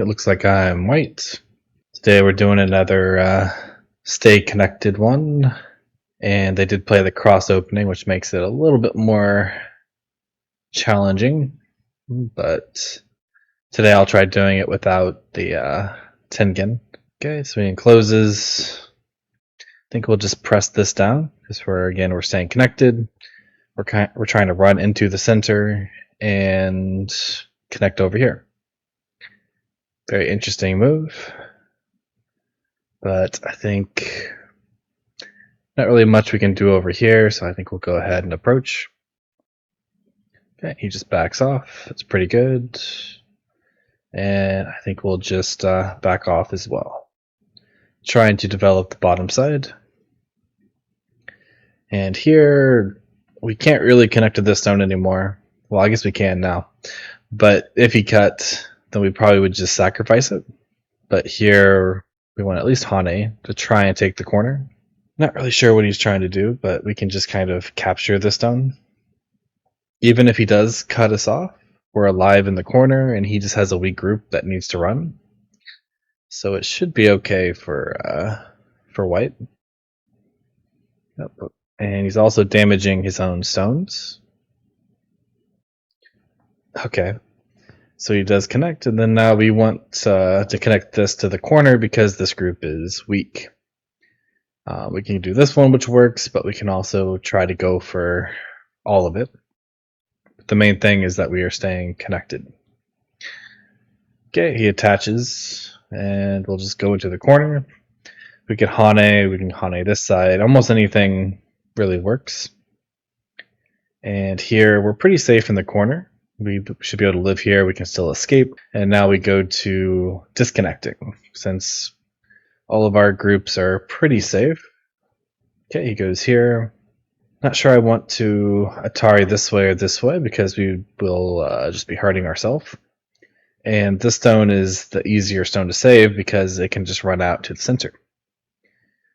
It looks like I'm white. Today we're doing another stay connected one, and they did play the cross opening, which makes it a little bit more challenging. But today I'll try doing it without the Tengen. Okay, so he closes. I think we'll just press this down because we're staying connected. We're trying to run into the center and connect over here. Very interesting move, but I think not really much we can do over here, so I think we'll go ahead and approach. Okay, he just backs off. That's pretty good. And I think we'll just back off as well. Trying to develop the bottom side. And here, we can't really connect to this stone anymore. Well, I guess we can now. But if he cut, then we probably would just sacrifice it. But here, we want at least Hane to try and take the corner. Not really sure what he's trying to do, but we can just kind of capture the stone. Even if he does cut us off, we're alive in the corner, and he just has a weak group that needs to run. So it should be okay for white. Yep. And he's also damaging his own stones. Okay. So he does connect, and then now we want to connect this to the corner because this group is weak. We can do this one, which works, but we can also try to go for all of it. But the main thing is that we are staying connected. Okay, he attaches, and we'll just go into the corner. We can Hane this side. Almost anything really works. And here, we're pretty safe in the corner. We should be able to live here. We can still escape. And now we go to disconnecting, since all of our groups are pretty safe. Okay, he goes here. Not sure I want to Atari this way or this way, because we will just be hurting ourselves. And this stone is the easier stone to save because it can just run out to the center.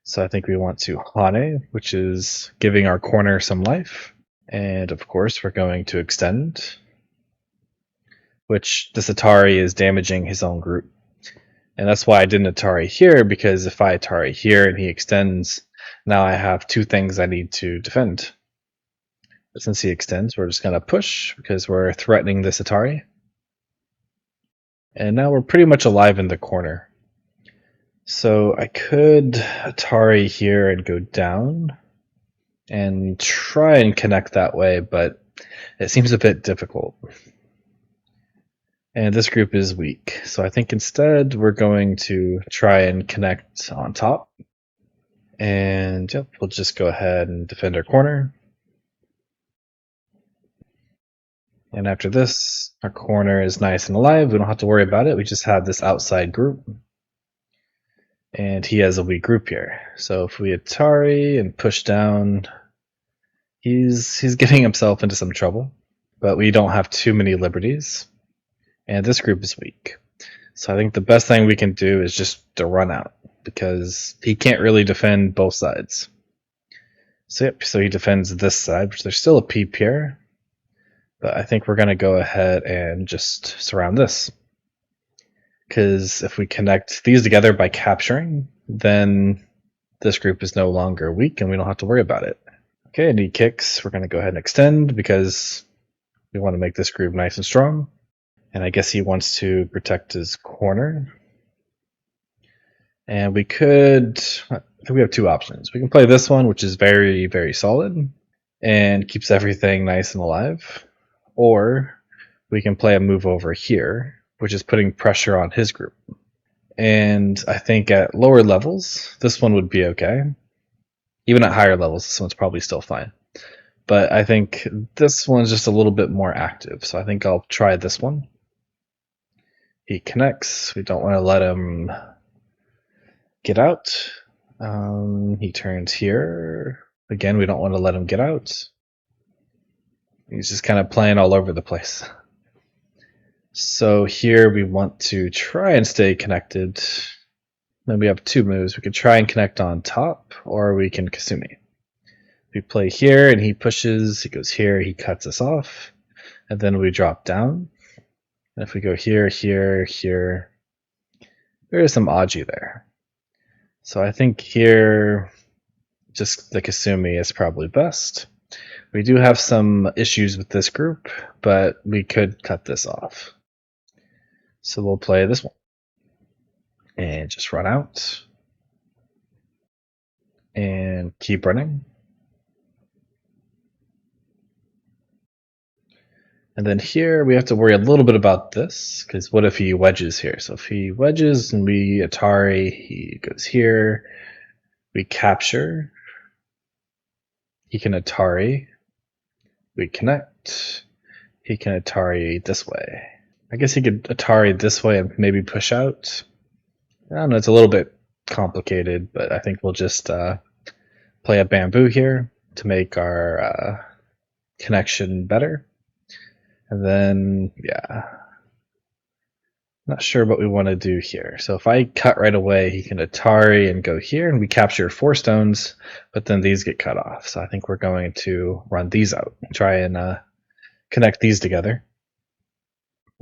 So I think we want to Hane, which is giving our corner some life. And of course, we're going to extend, which this Atari is damaging his own group. And that's why I didn't Atari here, because if I Atari here and he extends, now I have two things I need to defend. But since he extends, we're just going to push because we're threatening this Atari. And now we're pretty much alive in the corner. So I could Atari here and go down and try and connect that way, but it seems a bit difficult. And this group is weak, so I think instead we're going to try and connect on top. And yep, we'll just go ahead and defend our corner. And after this, our corner is nice and alive. We don't have to worry about it. We just have this outside group. And he has a weak group here. So if we Atari and push down, he's getting himself into some trouble. But we don't have too many liberties. And this group is weak. So I think the best thing we can do is just to run out, because he can't really defend both sides. So yep, so he defends this side, which there's still a peep here. But I think we're going to go ahead and just surround this. Because if we connect these together by capturing, then this group is no longer weak and we don't have to worry about it. Okay, and he kicks. We're going to go ahead and extend because we want to make this group nice and strong. And I guess he wants to protect his corner. And we could, I think we have two options. We can play this one, which is very, very solid and keeps everything nice and alive. Or we can play a move over here, which is putting pressure on his group. And I think at lower levels, this one would be okay. Even at higher levels, this one's probably still fine. But I think this one's just a little bit more active, so I think I'll try this one. He connects. We don't want to let him get out. He turns here. Again, we don't want to let him get out. He's just kind of playing all over the place. So here we want to try and stay connected. Then we have two moves. We can try and connect on top, or we can Kasumi. We play here and he pushes, he goes here, he cuts us off, and then we drop down. And if we go here, here, here, there is some Aji there. So I think here, just the Kasumi is probably best. We do have some issues with this group, but we could cut this off. So we'll play this one. And just run out. And keep running. And then here we have to worry a little bit about this, because what if he wedges here? So if he wedges and we Atari, he goes here, we capture, he can Atari, we connect, he can Atari this way. I guess he could Atari this way and maybe push out. I don't know, it's a little bit complicated, but I think we'll just play a bamboo here to make our connection better. And then, yeah, not sure what we want to do here. So if I cut right away, he can Atari and go here, and we capture 4 stones, but then these get cut off. So I think we're going to run these out and try and connect these together.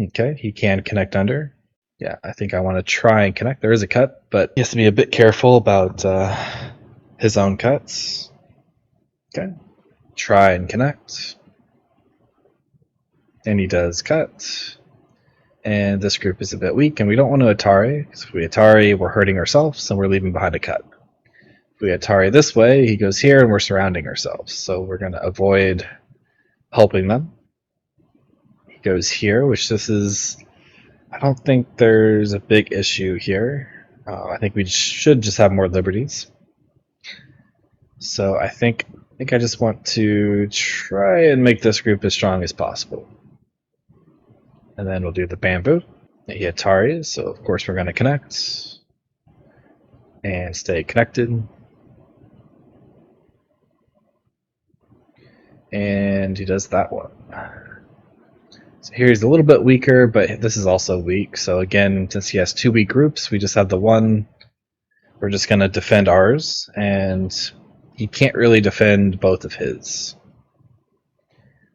Okay, he can connect under. Yeah, I think I want to try and connect. There is a cut, but he has to be a bit careful about his own cuts. Okay, try and connect. And he does cut. And this group is a bit weak, and we don't want to Atari, because if we Atari, we're hurting ourselves, and we're leaving behind a cut. If we Atari this way, he goes here, and we're surrounding ourselves. So we're going to avoid helping them. He goes here, which this is... I don't think there's a big issue here. I think we should just have more liberties. So I think I just want to try and make this group as strong as possible. And then we'll do the bamboo. He Ataris, so of course we're going to connect. And stay connected. And he does that one. So here he's a little bit weaker, but this is also weak. So again, since he has 2 weak groups, we just have the one. We're just going to defend ours. And he can't really defend both of his.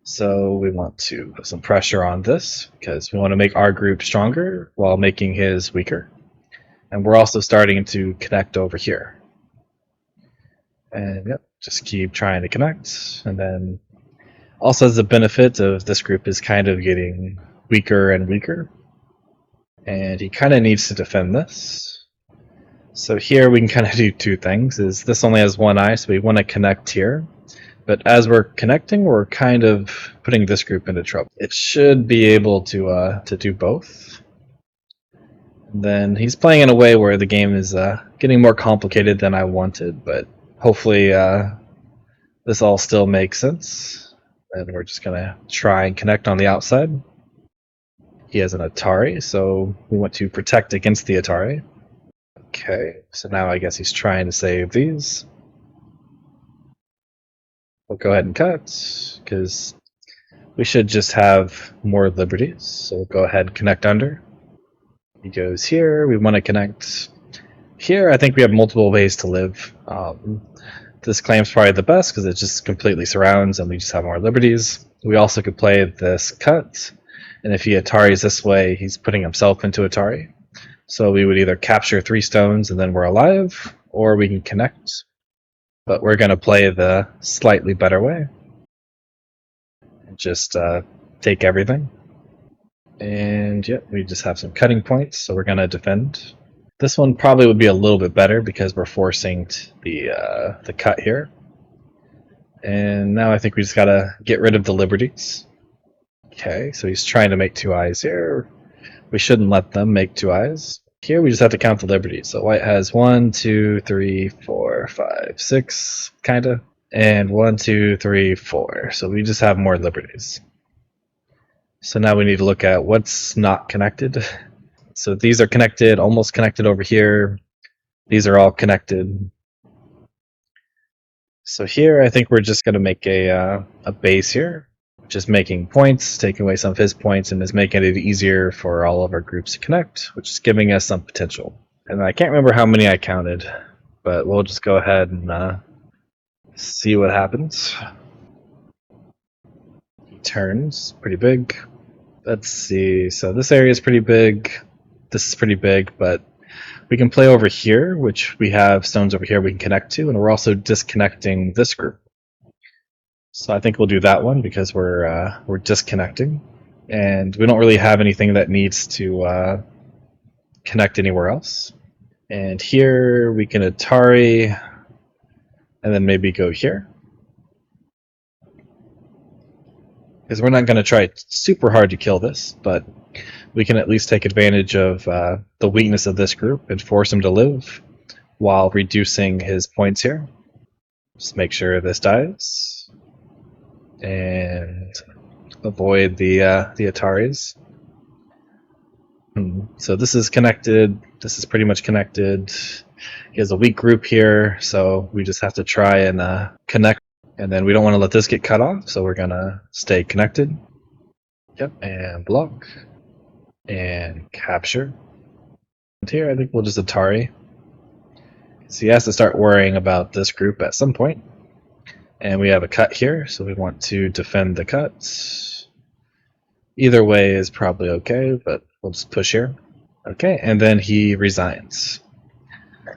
So we want to put some pressure on this, because we want to make our group stronger while making his weaker. And we're also starting to connect over here. And yep, just keep trying to connect. And then also has the benefit of this group is kind of getting weaker and weaker. And he kind of needs to defend this. So here we can kind of do 2 things. Is this only has 1 eye, so we want to connect here. But as we're connecting, we're kind of putting this group into trouble. It should be able to do both. And then he's playing in a way where the game is getting more complicated than I wanted, but hopefully this all still makes sense. And we're just going to try and connect on the outside. He has an Atari, so we want to protect against the Atari. Okay, so now I guess he's trying to save these. We'll go ahead and cut, because we should just have more liberties. So we'll go ahead and connect under. He goes here. We want to connect here. I think we have multiple ways to live. This claim's probably the best, because it just completely surrounds, and we just have more liberties. We also could play this cut, and if he Ataris this way, he's putting himself into Atari. So we would either capture 3 stones, and then we're alive, or we can connect. But we're going to play the slightly better way. Just take everything. And yeah, we just have some cutting points, so we're going to defend. This one probably would be a little bit better because we're forcing the cut here. And now I think we just got to get rid of the liberties. Okay, so he's trying to make 2 eyes here. We shouldn't let them make 2 eyes. Here we just have to count the liberties. So white has 1, 2, 3, 4, 5, 6, kinda. And 1, 2, 3, 4. So we just have more liberties. So now we need to look at what's not connected. So these are connected, almost connected over here. These are all connected. So here I think we're just going to make a base here, just making points, taking away some of his points, and is making it easier for all of our groups to connect, which is giving us some potential. And I can't remember how many I counted, but we'll just go ahead and see what happens. He turns, pretty big. Let's see, so this area is pretty big, this is pretty big, but We can play over here, which we have stones over here we can connect to, and we're also disconnecting this group. So I think we'll do that one because we're disconnecting, and we don't really have anything that needs to connect anywhere else. And here we can Atari, and then maybe go here. Because we're not going to try super hard to kill this, but we can at least take advantage of the weakness of this group and force him to live while reducing his points here. Just make sure this dies. And avoid the Ataris. So this is connected. This is pretty much connected. He has a weak group here, so we just have to try and connect. And then we don't want to let this get cut off, so we're going to stay connected. Yep, and block. And capture. And here I think we'll just Atari. So he has to start worrying about this group at some point. And we have a cut here, so we want to defend the cuts. Either way is probably okay, but we'll just push here. Okay, and then he resigns.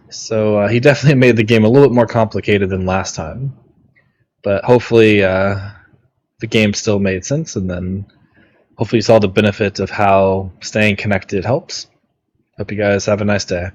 So he definitely made the game a little bit more complicated than last time. But hopefully the game still made sense, and then hopefully you saw the benefit of how staying connected helps. Hope you guys have a nice day.